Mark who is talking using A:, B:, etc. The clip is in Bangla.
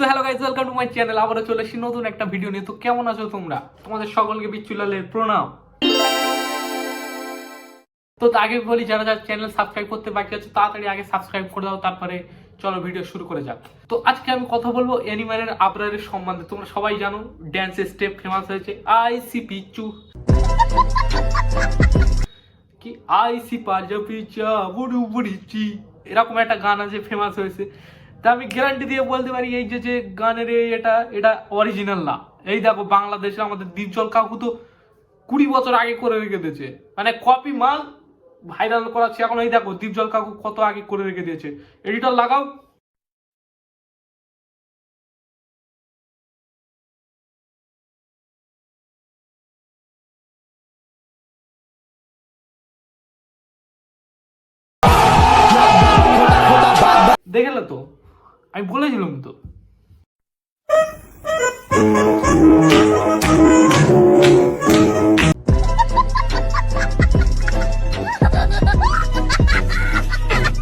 A: Hello guys, welcome to my channel. আবারও চলে এসেছি নতুন একটা ভিডিও নিয়ে। তো কেমন আছো তোমরা? তোমাদের সকলকে বিচ্ছুলালের প্রণাম। তো আগে বলি, যারা যারা চ্যানেল সাবস্ক্রাইব করতে বাকি আছে তাড়াতাড়ি আগে সাবস্ক্রাইব করে দাও, তারপরে চলো ভিডিও শুরু করে যাক। তো আজকে আমি কথা বলবো অ্যানিমালের আবরারের সম্বন্ধে। তোমরা সবাই জানো ড্যান্স স্টেপ ফেমাস হয়েছে আইসি পিচু কি আইসি পাজা পিচা বুড়ু বুড়িচি, এরকম একটা গান আছে, ফেমাস হয়েছে। তা আমি গ্যারান্টি দিয়ে বলতে পারি এই যে যে গানের এটা এটা অরিজিনাল না। এই দেখো, বাংলাদেশে আমাদের দীপজল কাকু তো 20 বছর আগে করে রেখে দিয়েছে, মানে কপি মাল ভাইরাল করাচ্ছে এখন। এই দেখো দীপজল কাকু কত আগে করে রেখে দিয়েছে। এডিটর লাগাও। দেখলে তো, আমি বলেছিলাম তো।